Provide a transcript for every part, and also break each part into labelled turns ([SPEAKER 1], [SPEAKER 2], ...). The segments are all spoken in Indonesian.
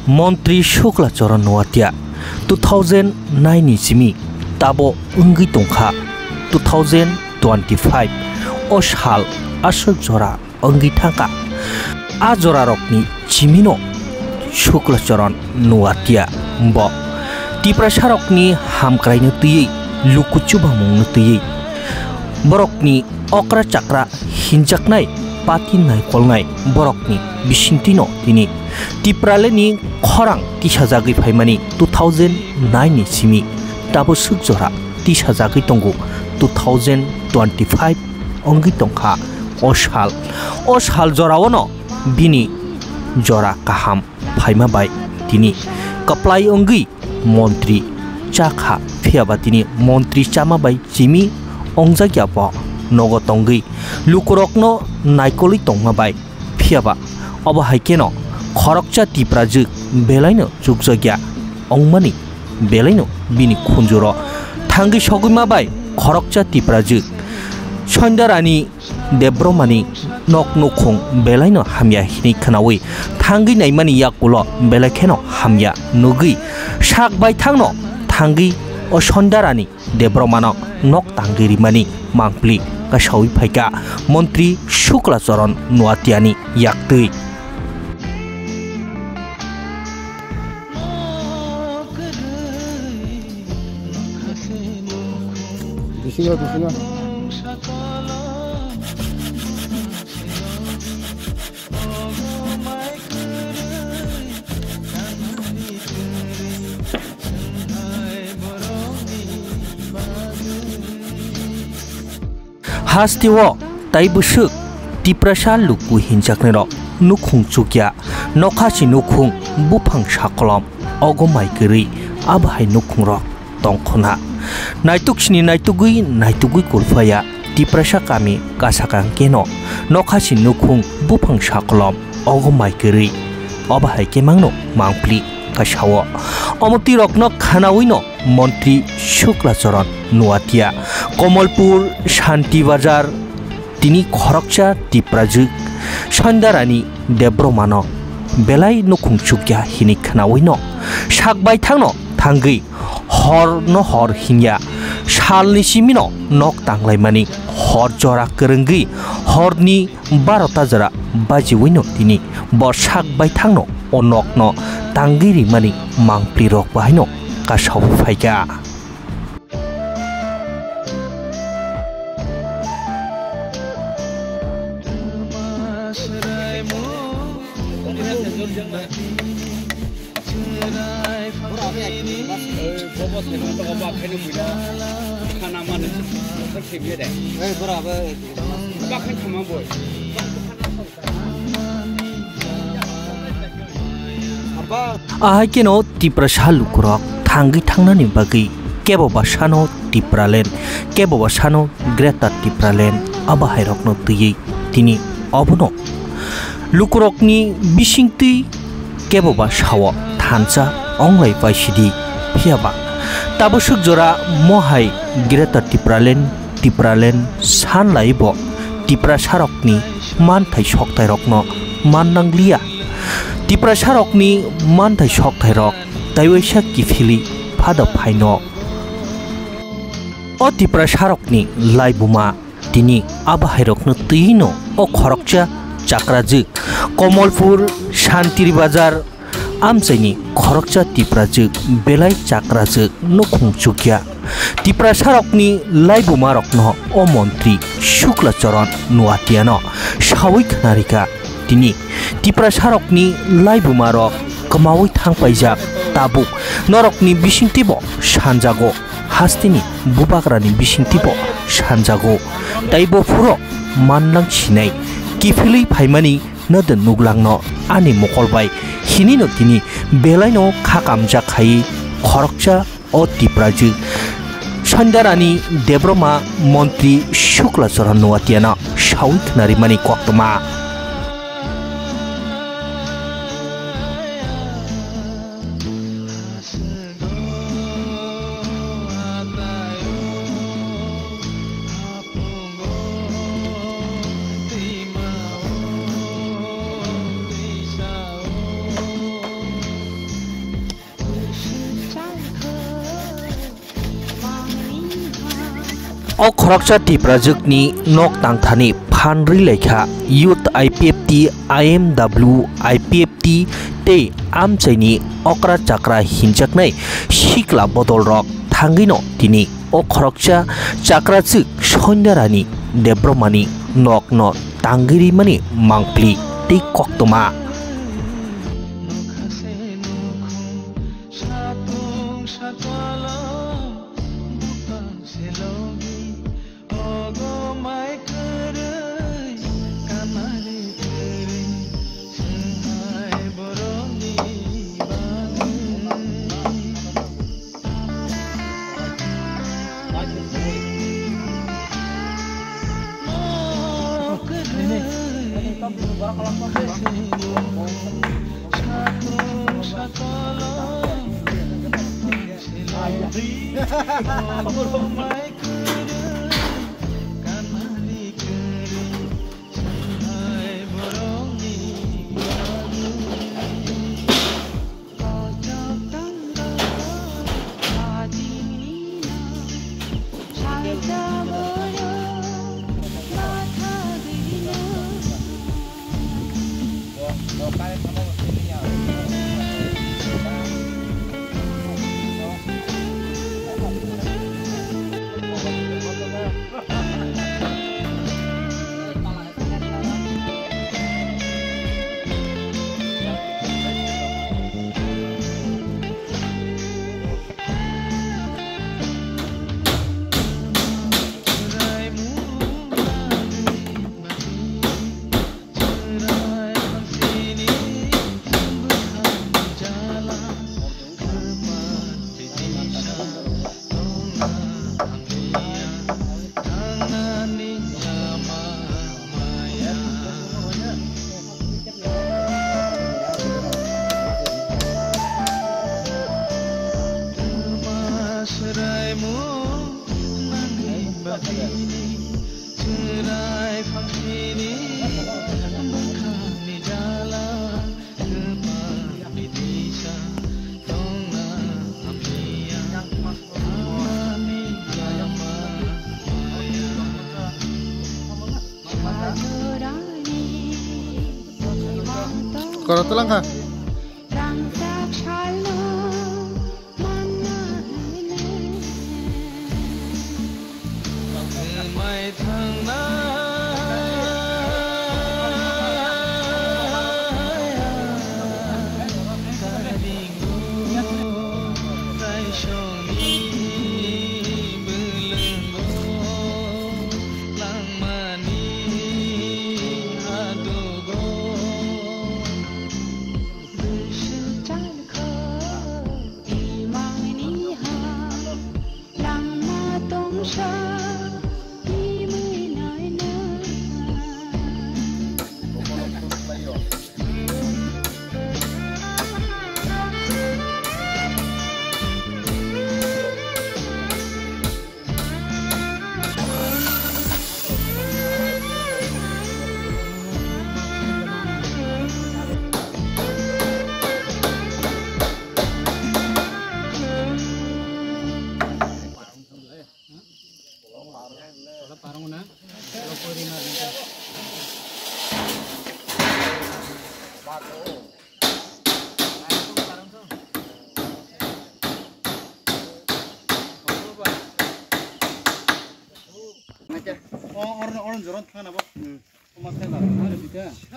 [SPEAKER 1] Montri Shuklacharan Nuatia 2009 ni simi tabo ungi tongkha 2025 oshal ashok jora ungi thangka a jora rokni chimino Shuklacharan Nuatia bo Tiprasa rokni hamkraino tui lukuchu bamungno tui borokni okra chakra hinjaknai patinai kolnai borokni bisingtino tini Tipraleni khorang 30,000 phaimani 2009 ni simi tabo sukjora 30,000 tongo 2025 ongi tongkha oshal jorawono bini jora kaham phaima bai tini kaplai ongi Montri chakha phiaba tini Montri chama bai chimi ongjagya bo nogotongi lukurokno naikoli tongma bai phiaba obo haikeno khorokcha tiprajuk belaino jugjagya ongmani belaino bini khunjuro thangi sogima bai khorokcha tiprajuk sondarani debromani noknokhong belaino hamya hini khanawi thangi naimani yakulo belakheno hamya nugi sak bai thangno thangi o sondarani debromano nok tangiri mani mangpli ka sawi phaika Montri Shuklacharan Nuatiani yaktui
[SPEAKER 2] Bisingga
[SPEAKER 1] Hastiwo taibusuk Tiprasa luku hinjaknero nukhung chukya nokhachi nukhung buphang sakolom ogomai giri abhai nukhung rok tongkhona naitugui kulfaya Tiprasa kami kasakang keno nokhachi nukhung buphang sakolom ogomai giri abhai kemangno mangpli kasawo omoti rokno khanawino Montri Shuklacharan Nuatia Komalpur Shanti Bazar tini khorokcha tiprajuk sondarani debromano belai nukhungchukya hini khanawino sakbai thangno thangi hor hinya salni simino nok tanglaimani hor jora kerenggi horni 12 jara bajiwino tini bo sakbai thangno onokno tangiri mani mangpli rok bahaino kasau phaika ahai keno Tiprasa lukurok thangi thangnani bagi kebo basano Tipralen kebo basano Greta Tipralen abahai rokno tui tini obono lukurokni bisingti kebo basawo thansa onglai paisidi phiaba tabusuk jora mohai Greta Tipralen sanlaibo Tiprasa rokni manthai soktai rokno mannanglia Tiprasa rokni manthai soktai rok taiwaisa kifili phada phaino o Tiprasa rokni laibuma tini abahai rokno tuino o khorokcha chakrajuk Komalpur Shanti Bazar amchaini khorokcha tiprajuk belai chakrajuk nukhungchukya Tiprasa rokni laibuma rokno o Montri Shuklacharan Nuatiano sawi khnarika tini Tiprasa rokni laibuma rok kamawi thangpaijak tabuk norokni bisingtibo sanjago hastini bubagrani bisingtibo sanjago taibo phuro manlang sinai kifili phaimani noden nuglangno ani mokolbai hinino tini belaino khakamja khai khorokcha o Tiprajuk sondarani debroma Montri Shuklacharan Nuatiana sawi khnari koktoma O khoroksa tiprajukni nok tangthani phanri lekha youth IPFT IMW IPFT te amchaini okra chakra hinjaknai sikla bodol rok thangino tini o khoroksa chakra chuk sondarani debromani nok no tangiri mani mangpli te koktoma
[SPEAKER 2] Kalau tulang kah?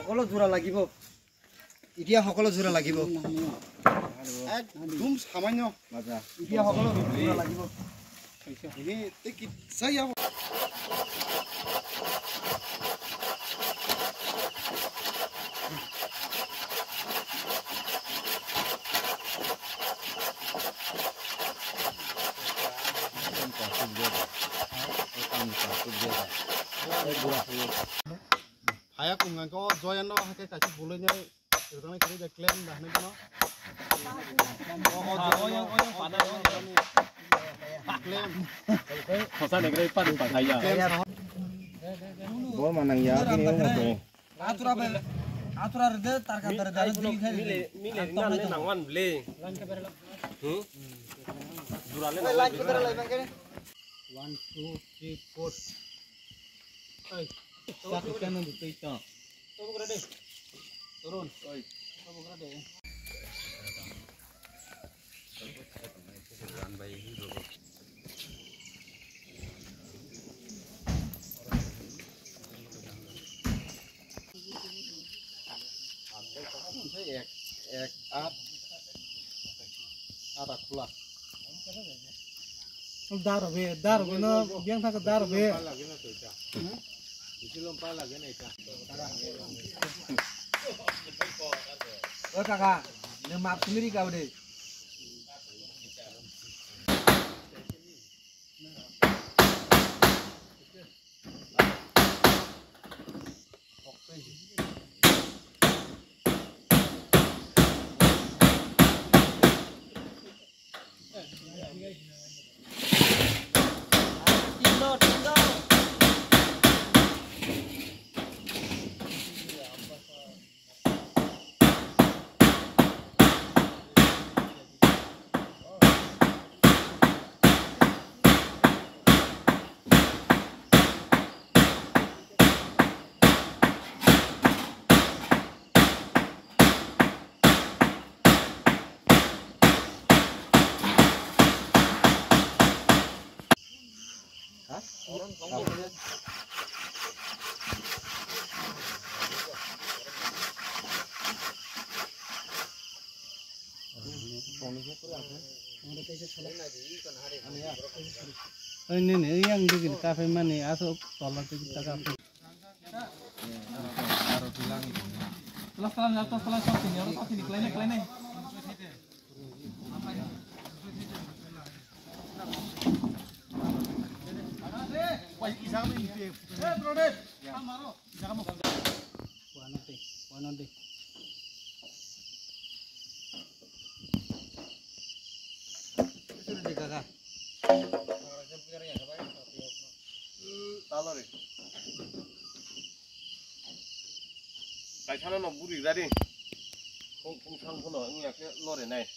[SPEAKER 3] সকলো জোৰা লাগিব এতিয়া সকলো জোৰা লাগিব
[SPEAKER 2] একদম সামান্য
[SPEAKER 3] বাজা এতিয়া সকলো জোৰা লাগিব
[SPEAKER 2] ini tikit saya Ayah kungan kau joyan no hakai kasih bulunya terutama kiri dia klaim dah nih no. Oh yang pada klaim. Masa negeri pada pakai ya. Bawa mana ya ini apa?
[SPEAKER 3] Atur ada tarkat dari
[SPEAKER 4] mile nangan beli. Durale
[SPEAKER 3] lain kita lain bangkene. 1 2 3 4 oi tak ikan nang butuh itu turun kira deh turun oi kira deh এক আট আট খোলা dar be no biang thak dar be oh kakak ne map sendiri kau deh ini yang bikin kafe mana asal tolak kita kafe. Setelah sini kleine.
[SPEAKER 4] Tại sao nó buri ra đi? Không sang không nổi nghe cái lo để này.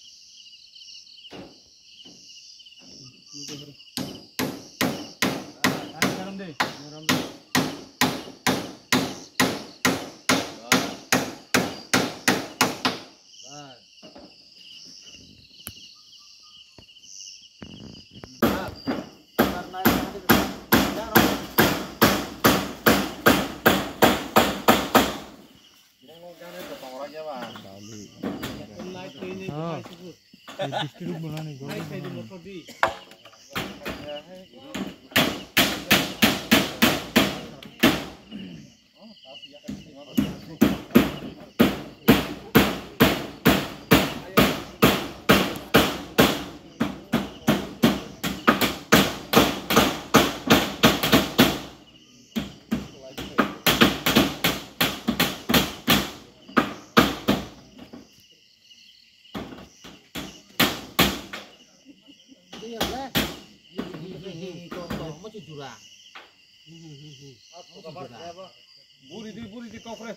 [SPEAKER 4] Buri di kofre.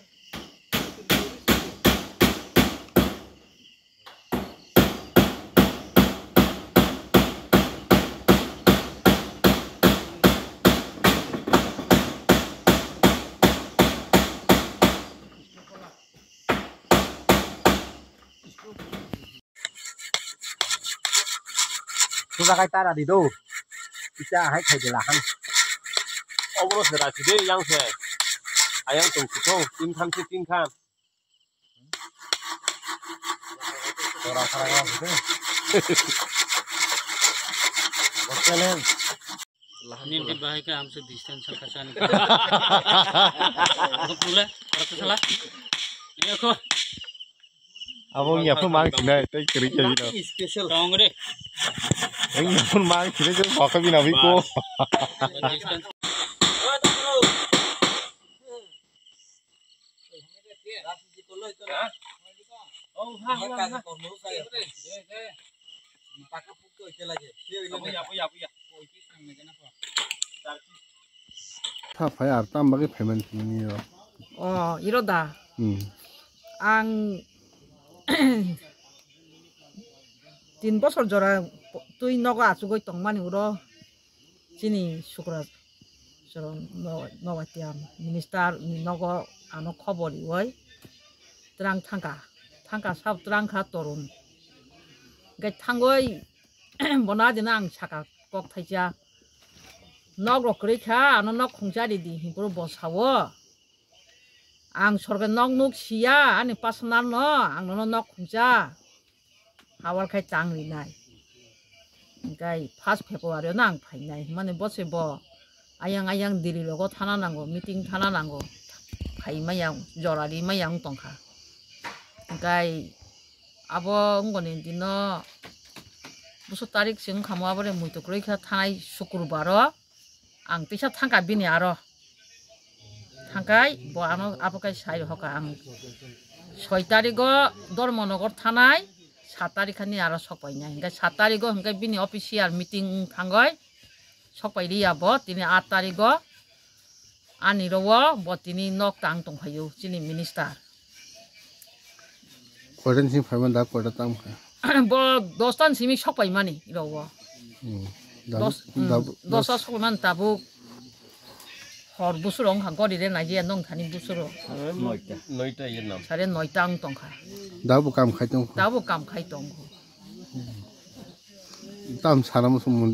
[SPEAKER 3] Sudah kata ada di do. Kita hai khai de lahan.
[SPEAKER 4] Ông sẽ là gì đấy, yang sẽ, yang tổng số không, tin khăn.
[SPEAKER 3] Orang orang gitu. Oke len.
[SPEAKER 5] Ini di bahaya ke amse distance kasan. Aku pula, aku salah. Ini aku.
[SPEAKER 2] Abang nhà phun mang này, tới kiri chơi đâu.
[SPEAKER 3] Special.
[SPEAKER 5] Tahu nggak deh?
[SPEAKER 2] Anh nhà phun mang kiri chơi bỏ cái nào với cô. 다 봐야 땀박에 배만 중이요.
[SPEAKER 6] 이러다. ang 3 বছর জরা তুই নগা আছুগৈ তংমানি উর sini sukra soron nawatiam minister nogo ano khobori oi trang thangka sab trang kha torun gai thangoi bona dinang saka kok thaija nok rokri kha ano nok khungja di hibro bosawo ang sorga nok nuk sia ani personal no ang no nok khungja hawar khai tangri nai gai 1 February nang phainai mane bose bo ayang diri logo thana nango meeting thana nango phai mayang jorari mayang tongkha gai abo ngoni dino buso tarik sing khamo abore muito kroi kha thanai sukrubaro ang tisa thangka bini aro thangkai bo ano apokai sai hoka ang 6 tarigo dormonogor thanai 7 tarikani aro sokpaina hinga 7 tarigo hinga bini official meeting thangoi sokpairi abo tini 8 tarigo ani rowo bo tini nok tang tongphayo chini minister
[SPEAKER 3] kodan sing phaiman da koda tam
[SPEAKER 6] bo 10 tan simi sokpai mani rowo 10 sokman tabu hor busurong hangori re naji nong thani busuro
[SPEAKER 4] noita yenam
[SPEAKER 6] sare noitang tongkha
[SPEAKER 3] dabu kam khai tong tam saram sumun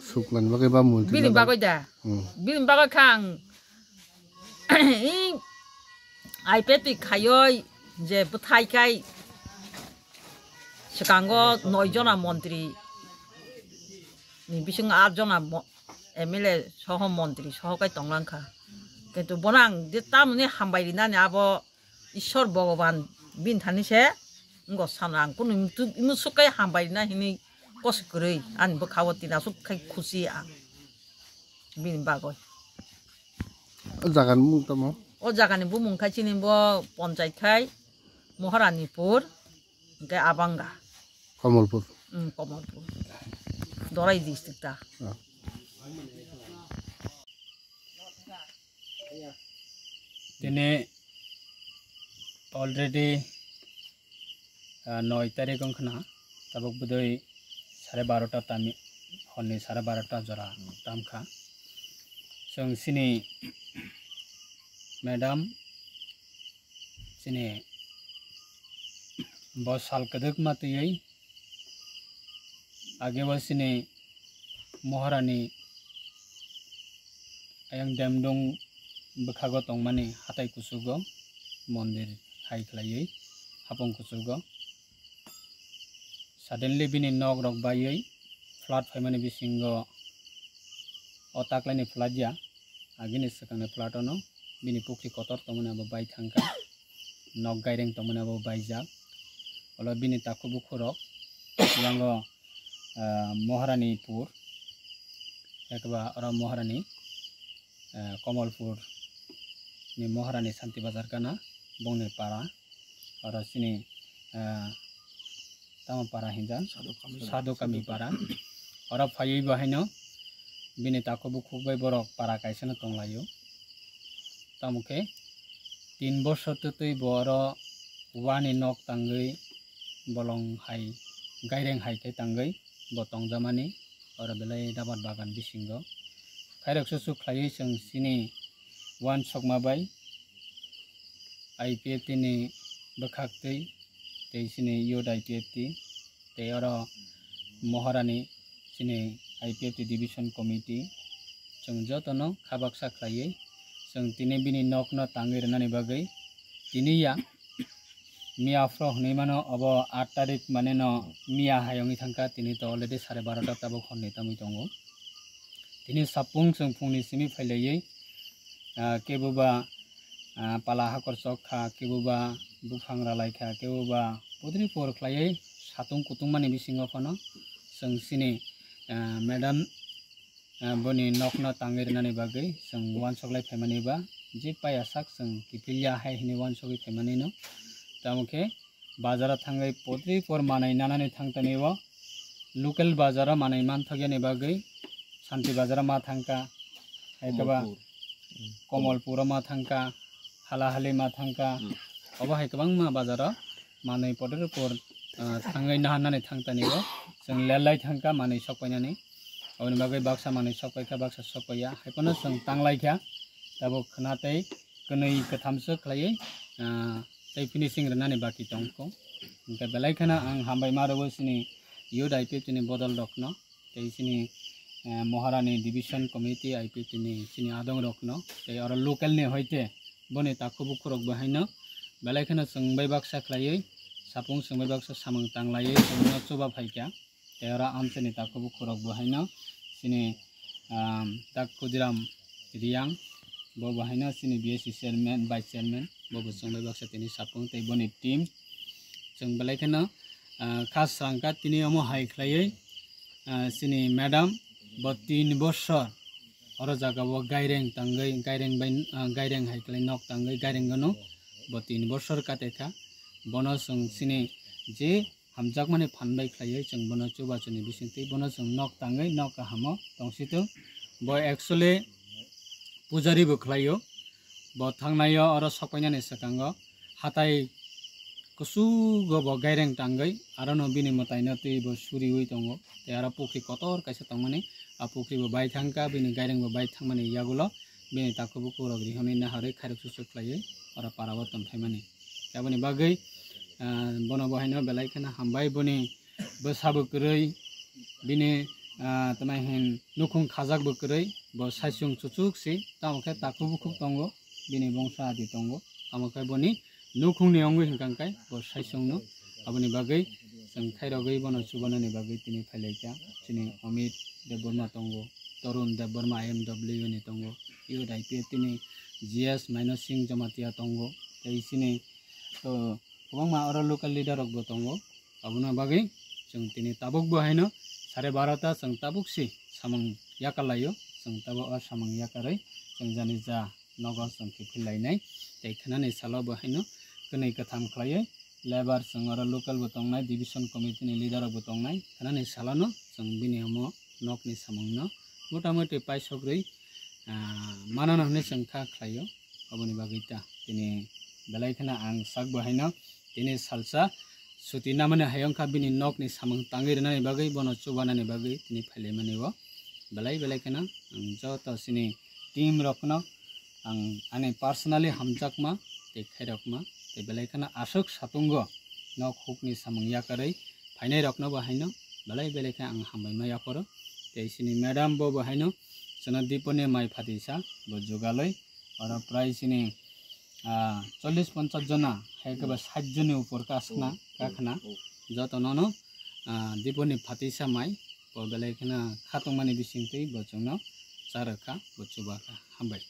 [SPEAKER 3] suklan bagai ba mun
[SPEAKER 6] bilin bagai da bilin bagai khang ai peti khayoi je buthai kai sekango 9 jona mantri ni bising 8 jona MLA soho mantri soho kai tonglangkha কিন্তু বনাং যে তামনি হামবাইরি না আবো ঈশ্বর ভগবান বিন থানিছে ngো সানাং কোন ইমু সুকাই হামবাইরি না হিনি কসকরই আনবো খাওয়াতি না সুকাই খুশি আ বিন বাগয়
[SPEAKER 3] জাগান মুং তম
[SPEAKER 6] ও জাগানি বুমুং খাইছিনি ব পঞ্চায়েত খাই মহারানীপুর গে আবাঙ্গা
[SPEAKER 3] কমলপুর
[SPEAKER 6] দরাই ডিস্ট্রিক্টটা
[SPEAKER 5] Tene already 9 tarik khna tabuk budoi 12:30 tami honni 12:30 jora tamkha song sini madam sini bos sal kaduk matiyai age bos sini moharani ayang damdong bekhago tongmani hatai kusugo mondir hai khlaiei hapong kusugo suddenly bini nog rok baiei flat phaimani bisingo otaklani flatja agini sakane flatono bini pukri kotor tomona abo bai thangka nog gaireng tomona abo baijak olo bini takubu khurok yango moharanipur ekba ora moharani Komalpur ni Moharani Santi Bazar kana Bongner para ora sini tama para hinjan sado kami para ora phayui bahino bini takobu khubbai borok para kaisana tonglayo tamuke 3 বছর tutui boro wani nok tangai bolong hai gaireng hai kai tangai botong jamani ora belai dabat bagan bisingo Khairok susu khlai sing sini wan sokma bai IPFT ni bekhakti tei sini yod IPFT tei oro moharani sini IPFT division committee sing jotono khabaksa khlai sing tini bini nokno tangir nani bagai tini ya mia afro hneimano abo 8 tarik mane no mia hayongi thangka tini to already 12:30 ta tabuk honni tami tongo Ini sapung sing phungni simi phailei kebuba pala hakor chokha kebuba bufang ralai kha kebuba podri por khlai satung kutung mani bisingo phono sing sini madam boni nokna tangir nani bagai sing wan soklai phaimani ba je paya sak sing kipilya hai hini wan sokli phaimani no tamuke bazara thangai podri por manai nanani thangtani wa local bazara manai man thagene bagai Santi Bazar ma thangka haikaba Komalpur ma thangka halahali ma thangka oba haikabang ma bazara manai podor por thangai nahanani thangtani bo sing lelai thangka manai sokpainani aboni bagai baksa manui sokpaika baksa sokpaya haikono song tanglaikha tabo khnatai kunui kathamso khlaiye tei finishing rnani baki tongko engka belaikhana ang hambai marobo sini youth IPF ni bodol rokno tei sini Moharani division committee IPF ni sini adong rokno tei oro local ni hoite boni takubu khurok bahaino belaikhana songbai baksa khlaiye sapung songbai baksa samang tanglaiye songno choba phaikya tei oro amchani takubu khurok bahaino sini tak kudiram riang bo bahaino sini BSC chairman vice chairman bo songbai baksa tini sapung tei boni team jeng belaikhana khas rangka tini omo hai khlaiye sini madam bo 3 bossor oro jaga bo gaireng tangai gaireng hai khlai nok tangai gaireng gono bo 3 bossor kateka bono song sini je hamjak mane phanbai khlaiye jeng bono chuba chuni bisingtei bono song nok tangai nok hamo tongsitu bo actually pujari bo khlaio bo thangnayo oro sokpainani sakango hatai kusu go bo gaireng tangai aro no bini motaino tui bo suri ui tongo te aro pukri kotor kaisa tongmani a pukri bo bai thangka bini gaireng bo bai thangmani yagulo bini takubu kurok rihoni na hare khairok susuk khlaiye oro parawarton thaimani yaboni bagai bono bohaino belaikhana hambai boni bosabu kuroi bini tamai hen nukhung khajak bo kuroi bo saisung chuchuk si tamokhe takubu khuk tongo bini bongsa adi tongo tamokhe boni nukhung ni ongui hingkangkai bo saisung no aboni bagai jeng khairogoi bono chubanani bagai tini phailaika sini Amit Deborma tongo Torun Deborma MW ni tongo youth IPF tini GS minus sing jamatia tongo tei sini to kobangma oro local leader rok bo tongo abona bagai jeng tini tabuk bo haino 12:30 ta jeng tabuk si samang yakalayo jeng tabo samang yakarai jeng jani ja nogo jeng khilainai tei khanani salo bo haino kunui katham khlaiye labor jeng oro local bo tongnai division committee ni leader bo tongnai khanani salano jeng bini amo nok ni samangno motamoti paisogrui manana hne jeng kha khlaio aboni bagai ta tini belaikhana ang sak bo haino tini salsa suti namane hayongkha bini nok ni samang tangai rnani bagai bono chubanani bagai tini phailaimani o belaikhana ang joto sini team rokno ang ani personally hamjakma tei khairokma tei belaikhana asuk satungo nok hukni samang yakarai phainai rokno bo haino belaikhana ang hambaima yakoro tei sini madam bo haino jona dipone mai phatisa bo jogaloi oro prai sini 40-50 jona haikaba 60 joni upor kasna kakhna joto nono diponi phatisa mai bo belaikhana khatungmani bisingtei bo jongno charokha bo chubaka hambai।